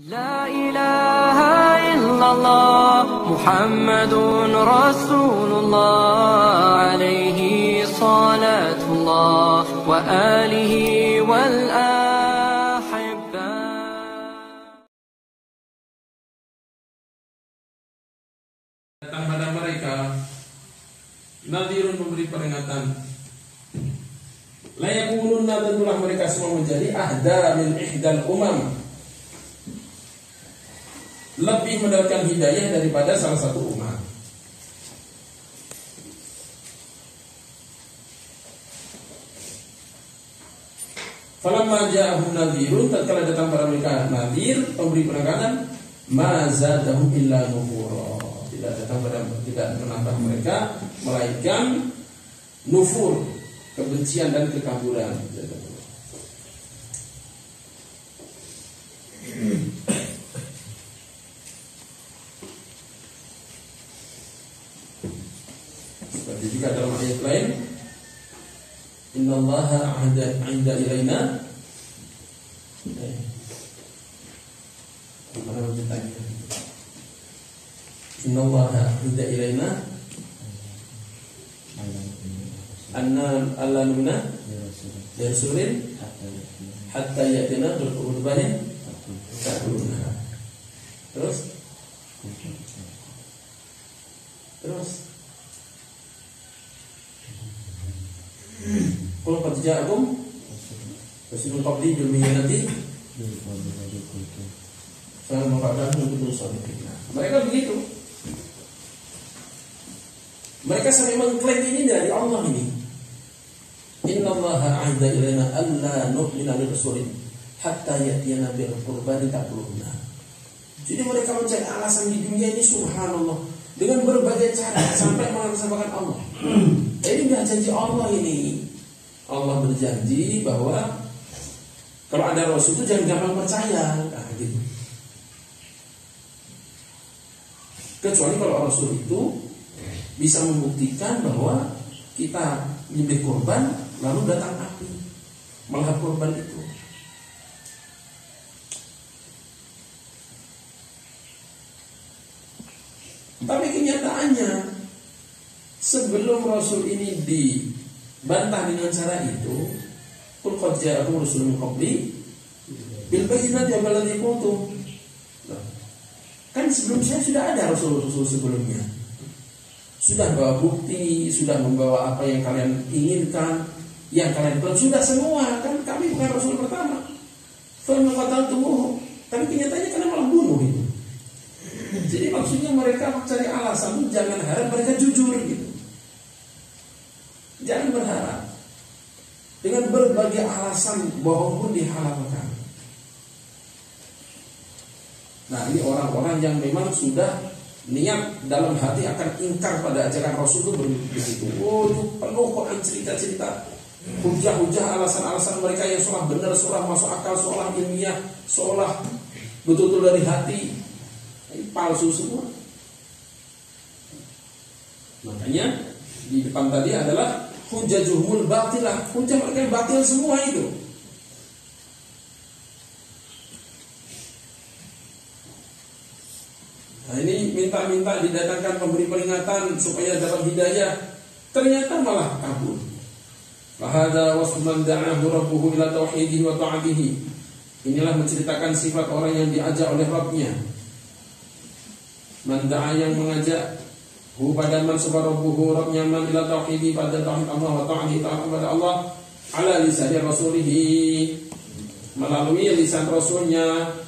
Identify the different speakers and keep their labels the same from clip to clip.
Speaker 1: لا إله إلا الله محمد رسول الله عليه صلاة الله وآله والأحبة.
Speaker 2: Datang pada mereka nadhirun, memberi peringatan. La yakununna, tentulah mereka semua menjadi ahda min ihdal umam, lebih mendapatkan hidayah daripada salah satu umat. Falamma ja'ahum nadhirun, tatkala datang pada mereka nadhir, pemberi peringatan, ma zadahum illa nufura, tidak menambah mereka melainkan nufur, kebencian dan kekaburan. Seperti juga dalam ayat lain, innallaha ahda ilaina, mana beritanya? Innallaha ahda ilaina anna allanuna rasulin hatta yatina berkurbanin ta'buna. Terus qul qad ja'akum rasulun qabli bil bayyinati faman qadara kuntum shadiqin. Mereka begitu. Mereka sampai mengklaim ini dari Allah ini. Innallaha ahda ilaina alla nu'mina li rasulin hatta ya'tiyana bil qurbani ta'buna. Jadi mereka mencari alasan di dunia ini, subhanallah, dengan berbagai cara sampai mengatasnamakan Allah. Ini sudah janji Allah ini. Allah berjanji bahwa kalau ada Rasul itu jangan gampang percaya, gitu. Kecuali kalau Rasul itu bisa membuktikan bahwa kita nyembelih korban lalu datang api melahap korban itu. Tapi kenyataannya sebelum Rasul ini dibantah dengan cara itu, qul qad ja'akum rasulun min qabli bil bayyinati wal ladzi kuntum. Kan sebelum saya sudah ada rasul-rasul sebelumnya. Sudah bawa bukti, sudah membawa apa yang kalian inginkan, yang kalian buat sudah semua. Kan kami bukan rasul pertama. Fa ma qataltumuhu. Tapi kenyataannya kalian malah bunuh itu. Jadi maksudnya mereka mencari alasan, jangan harap mereka jujur gitu. Jangan berharap. Dengan berbagai alasan bohong pun dihalalkan. Nah, ini orang-orang yang memang sudah niat dalam hati akan ingkar pada ajaran Rasul itu begitu. Oh, itu penuh Quran cerita-cerita, hujah-hujah, alasan-alasan mereka yang seolah benar, seolah masuk akal, seolah ilmiah, seolah betul-betul dari hati. Ini palsu semua. Makanya di depan tadi adalah hujajuhumul batilah, hujah mereka yang batil semua itu. Nah, ini minta-minta didatangkan pemberi peringatan supaya dapat hidayah, ternyata malah kabur. Fahadha wasman da'ahu rabbuhu ila tauhidihi wa ta'atihi. Inilah menceritakan sifat orang yang diajak oleh Rabbnya. Man da'a, yang mengajak, hu pada man subhanahu Rabbnya, man ila tauhidi, pada tauhid Allah wa ta'atihi, ta'at kepada Allah, ala lisan rasulihi, melalui lisan rasulnya.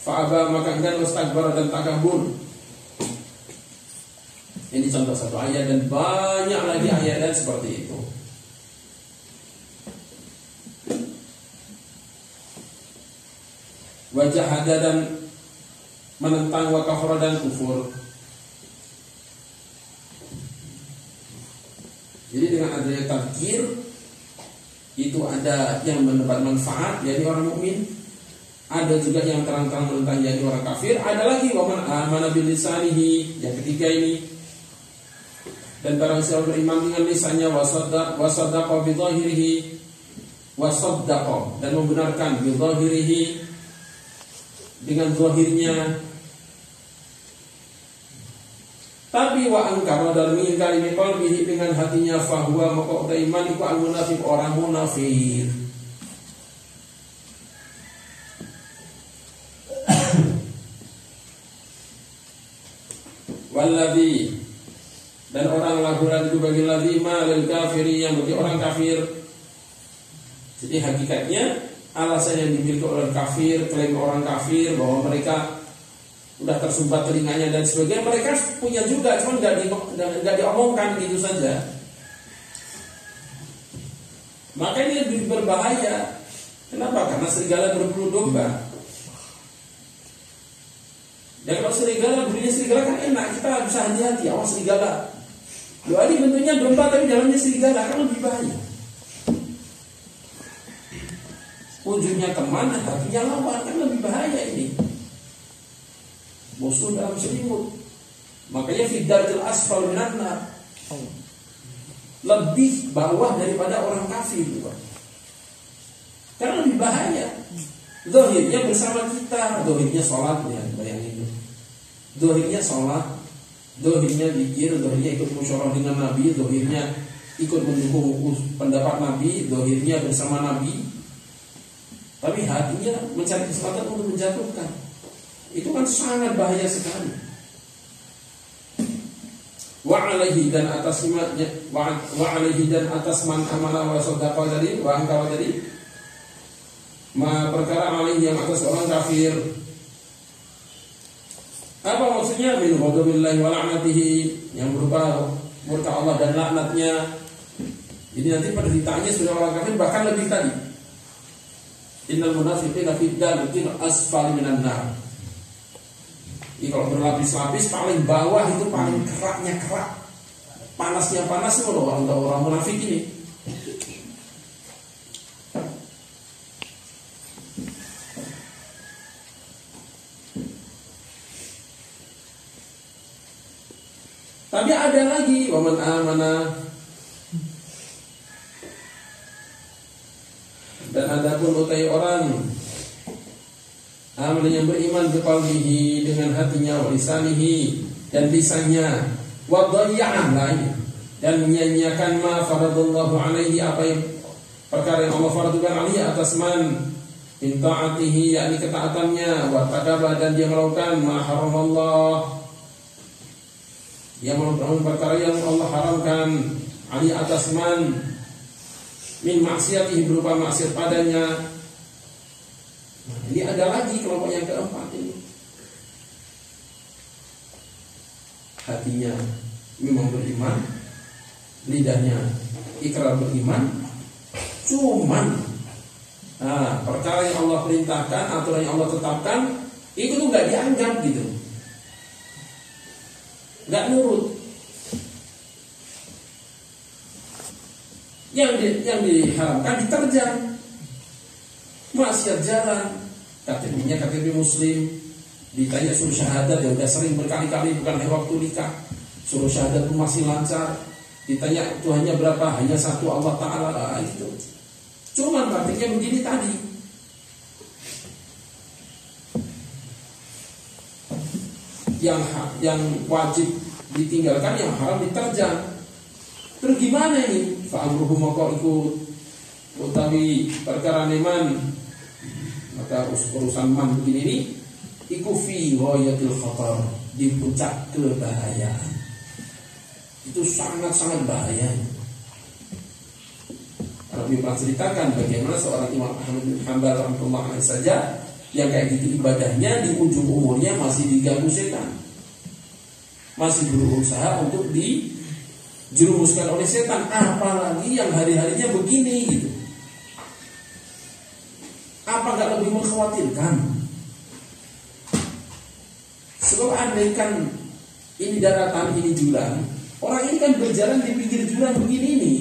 Speaker 2: Fa'aba, maka enggan, wastakbar, dan takabur. Ini contoh satu ayat dan banyak lagi ayat-ayat seperti itu. Wajahada, dan menentang, wa kafara, dan kufur. Jadi dengan adanya tadzkir itu ada yang mendapat manfaat, yakni orang mukmin. Ada juga yang terang-terang menentang, yakni orang kafir. Ada lagi waman amana bil lisanihi, yang ketiga ini. Dan barang siapa beriman dengan lisannya, wasaddaqa bi dhahirihi, wasaddaqa, dan membenarkan bi dhahirihi dengan zahirnya. Tapi wa angkara dalam mengingkari qalbihi dengan hatinya, fahuwa maka iman iku al-munafiq, orang munafik. Walladzi, dan orang lahuran itu bagi lazima lil kafiri, yang bagi orang kafir. Jadi hakikatnya alasan yang dimiliki oleh kafir, klaim orang kafir bahwa mereka udah tersumbat telinganya dan sebagainya, mereka punya juga, cuma nggak diomongkan gitu saja. Maka ini lebih berbahaya. Kenapa? Karena serigala berbulu domba. Dan kalau serigala, bulunya serigala kan enak, kita bisa hati-hati. Awas serigala. Loh, ini bentuknya domba tapi dalamnya serigala, kan lebih bahaya. Ujungnya teman, hatinya lawan, kan lebih bahaya ini. Musuh dalam selimut. Makanya fidaril asfal minan nar, lebih bawah daripada orang kafir, karena lebih bahaya. Zahirnya bersama kita, zahirnya sholat, ya bayangin. Zahirnya sholat, zahirnya zikir, zahirnya ikut musyawarah dengan Nabi, zahirnya ikut mendukung pendapat Nabi, zahirnya bersama Nabi. Tapi hatinya mencari kesempatan untuk menjatuhkan. Itu kan sangat bahaya sekali. Wa alaihi, dan atas man amala wa sadaqa dari wa angka dari ma perkara alaihi, yang atas orang kafir. Apa maksudnya? Min ghadabillahi wa la'natihi, yang berupa murka Allah dan laknatnya. Jadi nanti pada ditanya sudah orang kafir, bahkan lebih tadi. Innal munafiqina fi darkil asfali minan nar. Ini kalau berlapis-lapis, paling bawah itu paling keraknya kerak, panasnya panas itu orang munafik ini. Tapi ada lagi, waman amana, dan adapun utai orang amal yang beriman biqalbihi, dengan hatinya, wa lisanihi, dan lisannya, wa dhayya'an lain, dan menyanyiakan ma faradallahu alaihi, apa yang perkara yang Allah faradkan alaihi atas man min ta'atihi, yakni ketaatannya, wa takaba, dan dia melakukan ma haramallah, dia melakukan perkara yang Allah haramkan alaihi atas man min maksiatihi, berupa maksiat padanya. Ini ada lagi kelompok yang keempat ini. Hatinya memang beriman, lidahnya ikrar beriman, cuman perkara yang Allah perintahkan, aturan yang Allah tetapkan, itu tuh nggak dianggap gitu, nggak nurut. Yang diharamkan diterjang, maksiat jalan, KTP muslim, ditanya suruh syahadat, ya udah sering berkali-kali, bukan hanya waktu nikah, suruh syahadat itu masih lancar, ditanya Tuhannya berapa, hanya satu Allah Ta'ala, itu. Cuman praktiknya begini tadi. Yang wajib ditinggalkan, yang haram diterjang. Terus gimana ini? Fa'amruhu maka ikut utawi perkara neman, maka urusan man begini ini iku fi ghayatil khatar, di puncak kebahayaan. Itu sangat-sangat bahaya. Kalau pernah ceritakan bagaimana seorang Imam Ahmad bin Hanbal rahimahullah alaihi saja, yang kayak gitu ibadahnya di ujung umurnya masih diganggu setan, masih berusaha untuk dijerumuskan oleh setan, apalagi yang hari-harinya begini gitu. Apa gak lebih mengkhawatirkan? Sebab andaikan ini daratan, ini jurang, orang ini kan berjalan di pinggir jurang begini nih.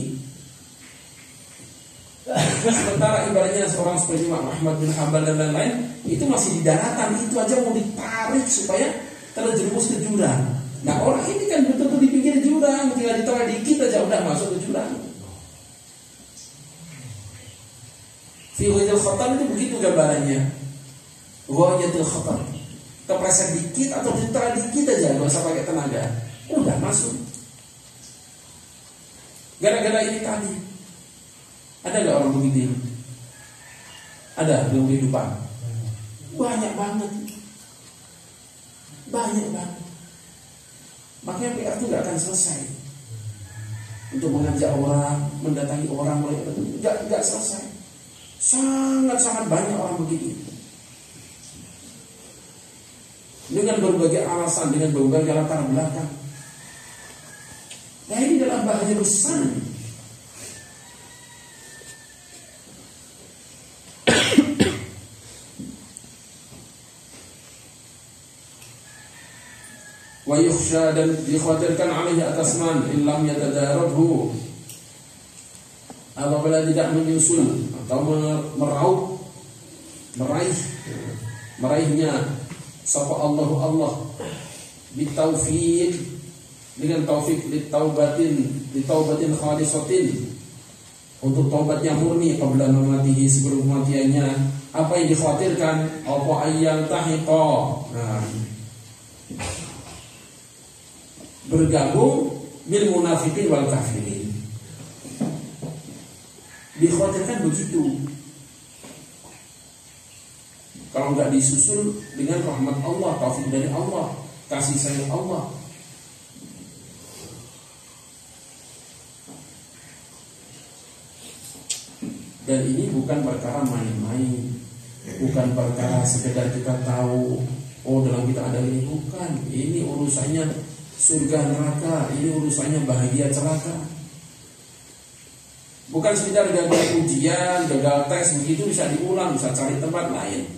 Speaker 2: Sementara ibaratnya seorang seperti Imam Ahmad bin Hanbal dan lain-lain, itu masih di daratan, itu aja mau ditarik supaya terjerumus ke jurang. Nah orang ini kan betul-betul di pinggir jurang, tinggal ditarik dikit aja udah masuk ke jurang. Fi ghadil khatam itu begitu gambarannya. ghayatul khatar. Kepreset dikit atau ditelan dikit aja, nggak usah pakai tenaga, udah masuk. Gara-gara ini tadi, ada nggak orang begitu? Ada dalam kehidupan? Banyak banget, banyak banget. Makanya PR itu nggak akan selesai. Untuk mengajak orang, mendatangi orang, nggak selesai. Sangat banyak orang begitu. Dengan berbagai alasan, dengan berbagai latar belakang. Nah ini adalah bahaya besar. Wa yukhsha, dan dikhawatirkan alaihi atas man illam yatadarabhu, apabila tidak menyusul atau meraihnya sapa Allah bitaufiq, dengan taufik ditaubatin khalisatin, untuk taubat yang murni qabla mamatihi, sebelum kematiannya. Apa yang dikhawatirkan? Apa ayyal tahiqa, bergabung bil munafiqin wal kafirin. Dikhawatirkan begitu. Kalau nggak disusul dengan rahmat Allah, taufik dari Allah, kasih sayang Allah. Dan ini bukan perkara main-main, bukan perkara sekedar kita tahu, oh dalam kita ada ini, bukan. Ini urusannya surga neraka, ini urusannya bahagia celaka. Bukan sekedar gagal ujian, gagal tes begitu bisa diulang, bisa cari tempat lain.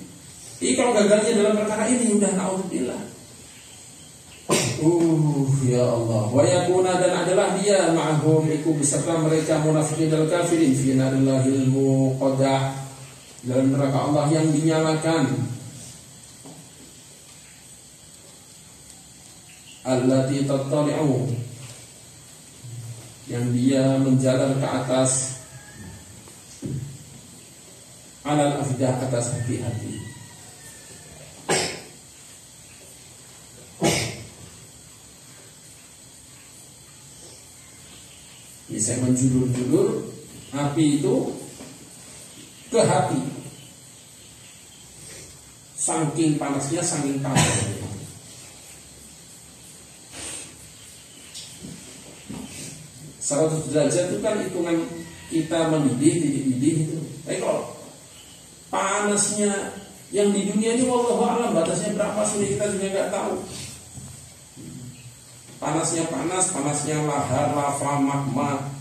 Speaker 2: Ini kalau gagalnya dalam perkara ini udah naudzubillah. Ya Allah. Wa yakuna, dan adalah dia ma'hum iku beserta mereka munafiqin dan kafirin fi narillahil muqaddah, dalam neraka Allah yang dinyalakan. Allati tattali'u, yang dia menjalar ke atas, alal afidah, atas hati-hati. Bisa menjulur-julur api itu ke hati, saking panasnya, saking tangannya. 100 derajat itu kan hitungan kita mendidih itu. Tapi kalau panasnya yang di dunia ini, wallahu a'lam batasnya berapa sih kita juga nggak tahu. Panasnya lahar, lava, magma,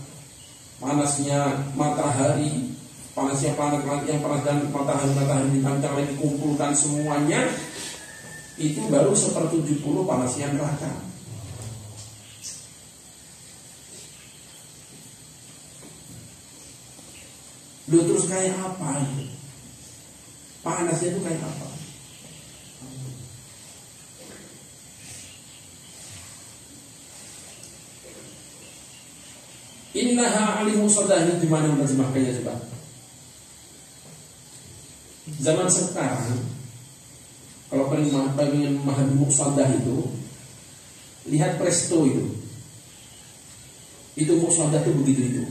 Speaker 2: panasnya matahari, panasnya planet yang panas, dan matahari ditancap lagi dikumpulkan semuanya, itu baru 1/70 panasnya neraka. Loh, terus kayak apa itu? Panasnya itu kayak apa? Innaha alimu sodah, ini dimana menerjemahkannya coba? Zaman sekarang, kalau pengen memahami muqsadah itu, lihat Presto itu. Itu muqsadah itu begitu itu.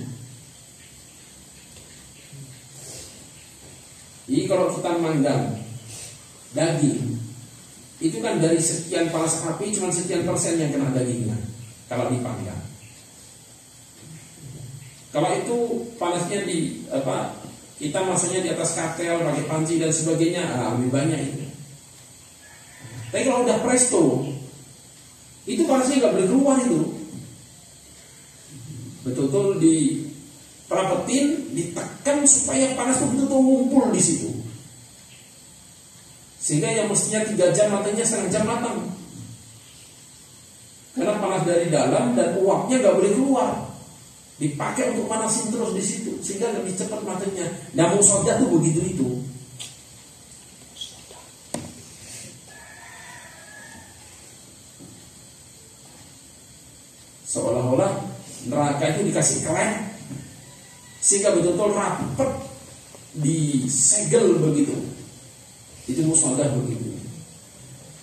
Speaker 2: Jadi kalau kita manggang daging, itu kan dari sekian panas api cuma sekian persen yang kena dagingnya kalau dipanggang. Kalau itu panasnya kita masaknya di atas katel, pakai panci dan sebagainya, lebih banyak itu. Tapi kalau udah Presto, itu panasnya nggak boleh keluar itu. Betul-betul dirapetin, ditekan supaya panas itu betul-betul ngumpul di situ. Sehingga yang mestinya 3 jam matangnya, setengah jam matang. Karena panas dari dalam dan uapnya nggak boleh keluar. Dipakai untuk panasin terus di situ sehingga lebih cepat matangnya. Namun soda tuh begitu itu. Seolah-olah neraka itu dikasih krem sehingga betul-betul rapet, disegel begitu. Itu musodah begitu.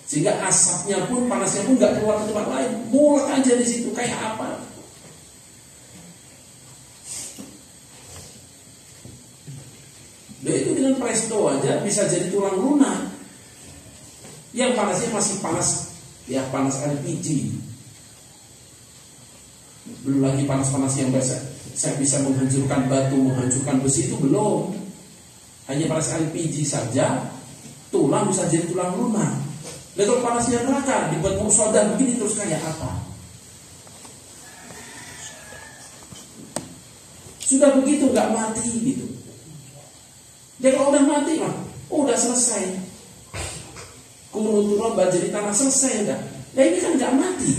Speaker 2: Sehingga asapnya pun, panasnya pun nggak keluar ke tempat lain, mulek aja di situ. Kayak apa? Dan itu dengan presto aja bisa jadi tulang lunak. Yang panasnya masih panas, ya panas LPG. Belum lagi panas-panas yang biasa saya bisa menghancurkan batu, menghancurkan besi, itu belum. Hanya panas LPG saja, tulang bisa jadi tulang lunak. Dan kalau panasnya neraka dibuat musodah begini terus kayak apa? Sudah begitu nggak mati gitu. Dia kalau udah mati mah, udah selesai. Kumunun turun jadi tanah, selesai udah. Nah ini kan nggak mati.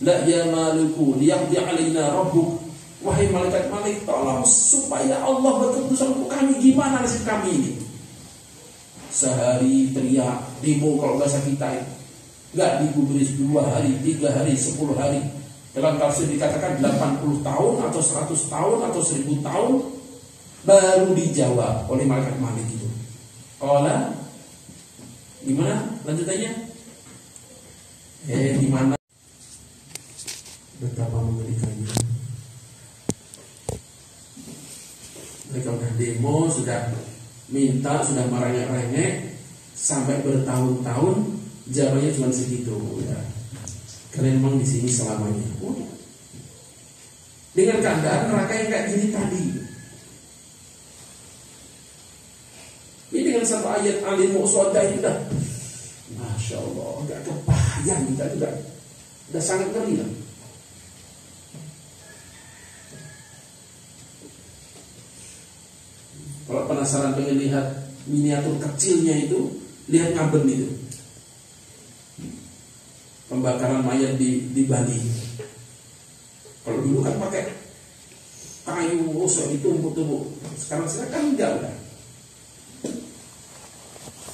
Speaker 2: La ya maliku liyaqdi alaina rabbuk. Wahai malaikat-malaikat, tolong supaya Allah berkeputusan untuk kami. Gimana nasib kami ini? Sehari teriak demo kalau bahasa kita, nggak digubris 2 hari, 3 hari, 10 hari. Dalam tafsir dikatakan 80 tahun atau 100 tahun atau 1000 tahun baru dijawab oleh malaikat-malaikat itu. Qala, gimana lanjutannya? Gimana? Betapa mengerikannya. Mereka sudah demo, sudah minta, sudah merengek-rengek sampai bertahun-tahun, jawabannya cuma segitu. Ya. Kalian memang di sini selamanya. Dengan keadaan neraka yang kayak gini tadi. Ini dengan satu ayat Al-Mu'sodah itu dah, Masya Allah, gak kebayang kita juga. Udah sangat ngeri lah. Kalau penasaran pengen lihat miniatur kecilnya itu, lihat Ngaben itu. Pembakaran mayat di Bali. Kalau dulu kan pakai kayu rusuk ditumpuk-tumpuk. Sekarang kan enggak udah.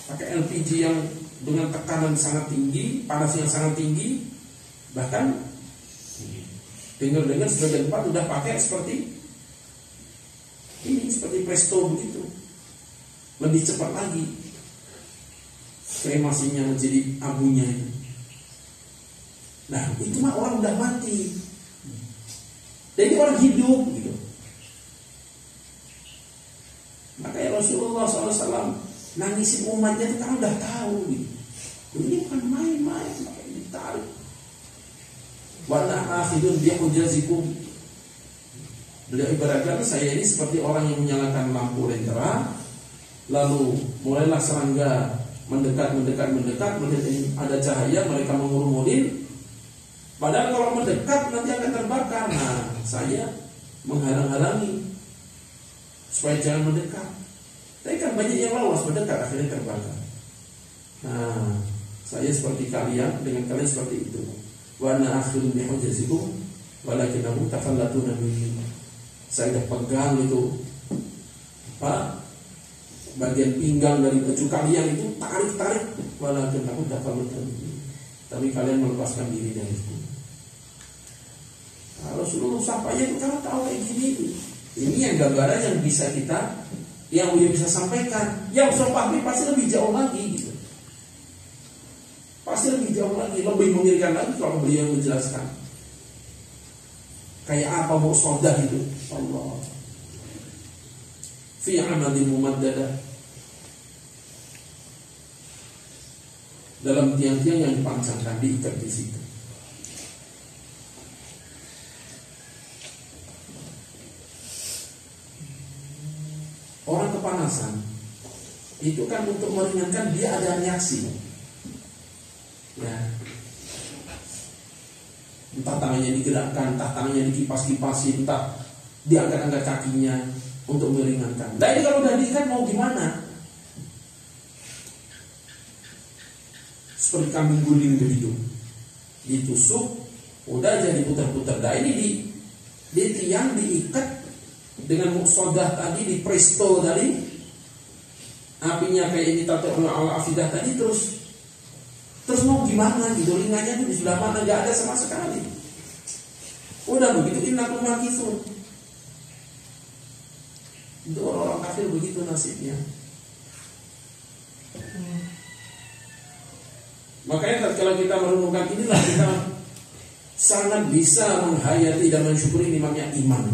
Speaker 2: Pakai LPG yang dengan tekanan sangat tinggi, panas yang sangat tinggi. Bahkan dengar-dengar sebagian tempat udah pakai seperti ini, seperti presto begitu. Lebih cepat lagi kremasinya menjadi abunya itu. Nah itu mah orang udah mati. Dan ini orang hidup gitu. Makanya Rasulullah SAW nangisin umatnya itu karena udah tahu gitu. Ini bukan main-main, makanya ditarik. Wa ana akhidun bi hujazikum. Beliau ibaratkan saya ini seperti orang yang menyalakan lampu lentera, lalu mulailah serangga mendekat, ada cahaya, mereka mengurumunin. Padahal kalau mendekat nanti akan terbakar. Nah, saya menghalang-halangi supaya jangan mendekat. Tapi kan banyak yang lolos mendekat, akhirnya terbakar. Nah, saya seperti kalian, dengan kalian seperti itu. Wa ana akhidun bi hujazikum walakinnahu tafallatuna bihi. Saya udah pegang itu bagian pinggang dari baju kalian itu, tarik walakinnahu tafallatuna bihi. Tapi kalian melepaskan diri dari itu. Kalau seluruh sampainya itu karena tahu kayak gini. Ini yang gambaran yang bisa kita, yang beliau bisa sampaikan. Yang Sopahmi pasti lebih jauh lagi gitu. Pasti lebih jauh lagi, lebih mengerikan lagi kalau beliau menjelaskan. Kayak apa mu'sodah itu? Allah. Fi amalin mumaddadah. Dalam tiang-tiang yang dipancangkan, diikat di situ. Orang kepanasan itu kan untuk meringankan, dia ada reaksi. Ya. Entah tangannya digerakkan, entah tangannya dikipas-kipasin, entah diangkat-angkat kakinya untuk meringankan. Nah ini kalau udah diikat mau gimana? Seperti kambing guling begitu, ditusuk, udah jadi putar-putar. Nah ini di tiang diikat dengan mu'sodah tadi, di presto tadi, apinya kayak ini tato al-afidah tadi, terus mau gimana gitu, linganya tuh di sebelah mana, gak ada sama sekali. Udah begitu, innakum makithun. Itu orang-orang kafir begitu nasibnya. Makanya kalau kita merenungkan inilah kita sangat bisa menghayati dan mensyukuri nikmatnya iman.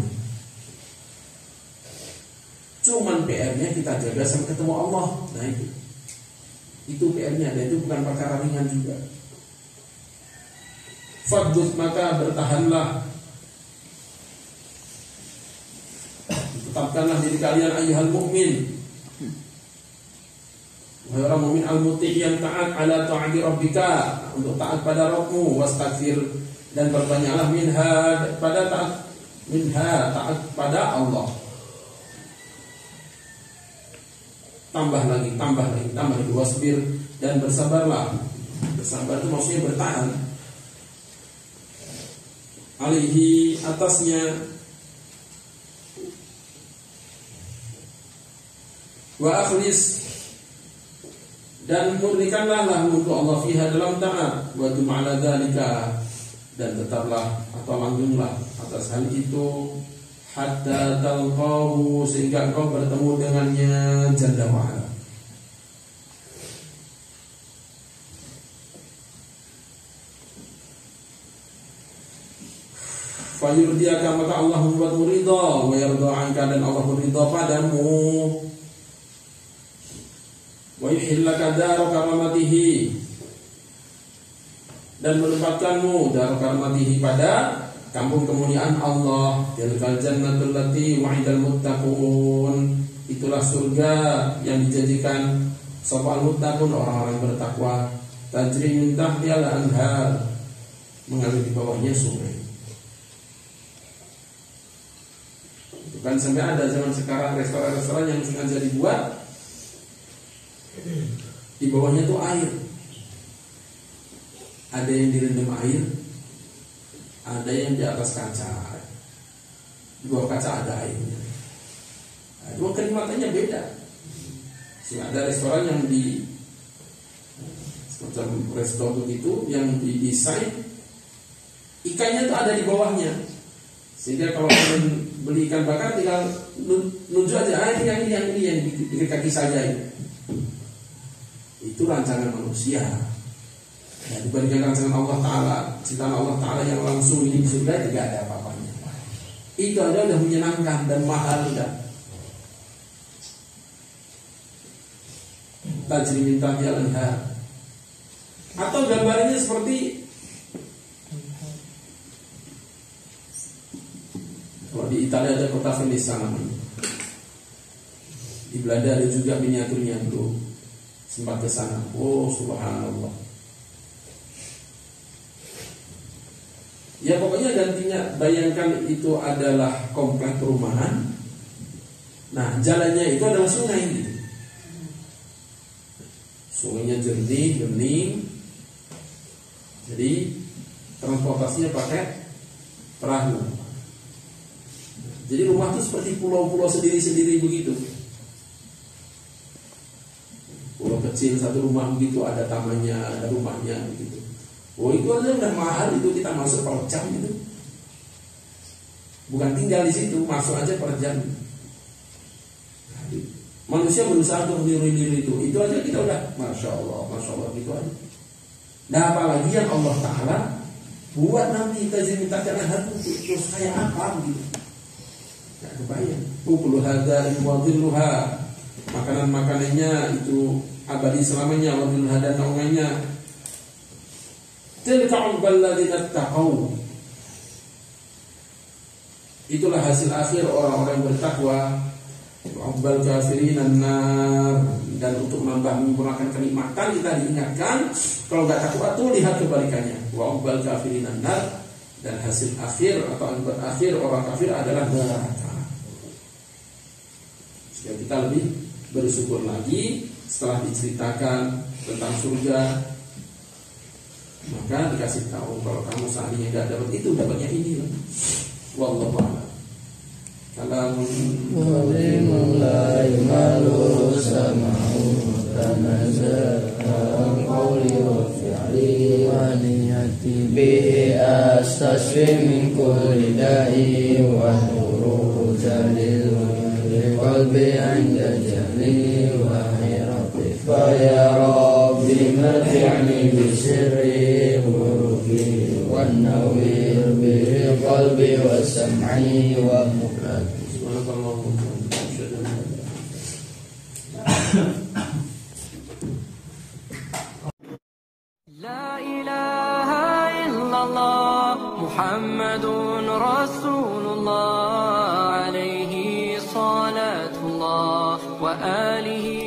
Speaker 2: Cuman PR-nya kita jaga sampai ketemu Allah. Nah itu PR-nya, dan itu bukan perkara ringan juga. Fadbut, maka bertahanlah, tetapkanlah diri kalian ayyuhal mu'min, wahai orang mukmin al-muti' yang taat ala ta'ati rabbika, untuk taat pada Rabbmu, wastaghfir, dan berbanyaklah taat pada Allah. Tambah lagi, wasbir, dan bersabarlah. Bersabar itu maksudnya bertahan. Alaihi, atasnya, wa akhlis, dan murnikanlah untuk Allah fiha, dalam taat, wa dum'ala dzalika, dan tetaplah atau langgenglah atas hal itu, hatta talqahu, sehingga engkau bertemu dengannya jalla wa ala. Fayurdiaka, maka Allah membuatmu ridha, wa yarda anka, dan Allah beridha padamu, wa yuhillaka dara karamatihi, dan menempatkanmu dara karamatihi, pada kampung kemuliaan Allah. Tilkal jannatul lati wa'idal muttaqun, itulah surga yang dijanjikan sapa al-muttaqun, orang-orang bertakwa. Tajri min tahtihal anhar, mengalir di bawahnya sungai. Bukan sampai ada zaman sekarang restoran-restoran yang sengaja dibuat di bawahnya tuh air. Ada yang direndam air, ada yang di atas kaca. Di bawah kaca ada airnya. Nah, dua kenikmatannya beda. Ada restoran yang di semacam restoran begitu yang didesain ikannya tuh ada di bawahnya, sehingga kalau kalian beli ikan bakar tinggal nunjuk aja, ini yang di kaki saja ini. Itu rancangan manusia. Ya, dibandingkan rancangan Allah Ta'ala, ciptaan Allah Ta'ala yang langsung ini di surga, tidak ada apa-apanya. Itu aja udah menyenangkan dan mahal dan tajri min tahtihal anhar. Atau gambarnya seperti, kalau di Italia ada kota Venice namanya, di Belanda ada juga miniaturnya tuh, sempat ke sana. Oh subhanallah. Ya pokoknya gantinya, bayangkan itu adalah komplek perumahan. Nah jalannya itu adalah sungai gitu. Sungainya jernih, bening. Jadi transportasinya pakai perahu. Jadi rumah itu seperti pulau-pulau sendiri-sendiri begitu. Pulau kecil satu rumah begitu, ada tamannya, ada rumahnya begitu. Oh itu aja udah mahal, itu kita masuk per jam gitu. Bukan tinggal di situ, masuk aja per jam. Manusia berusaha untuk meniru itu aja kita udah masya Allah gitu aja. Nah apalagi yang Allah Ta'ala buat nanti tajri min tahtihal anhar terus kayak apa gitu. Gak kebayang. Ukulu hadza wa dhilluha, makanan-makanannya itu abadi selamanya, wa dhilluha, dan naungannya. Tilka uqbal ladzina taqaw, itulah hasil akhir orang-orang yang bertakwa. Uqbal kafirin an-nar, dan untuk menambah menyempurnakan kenikmatan kita diingatkan, kalau enggak takwa tuh lihat kebalikannya. Wa uqbal kafirin an-nar, dan hasil akhir atau akibat akhir orang kafir adalah neraka. Supaya kita lebih bersyukur lagi setelah diceritakan tentang surga, maka dikasih tahu kalau kamu seandainya tidak dapat itu, dapatnya ini. Wallahu a'lam. Kalamun
Speaker 3: la yumalu sama'u tanazza'a qawli wa fi'li wa niyati bi astasfi min kulli da'i wa nuru jalil qalbi 'inda jahli wa hirati fa ya rabbi نافعني بسر حروفه والنوير به قلبي وسمعي ومقلتي.
Speaker 1: لا إله إلا الله محمد رسول الله عليه صلاة الله وآله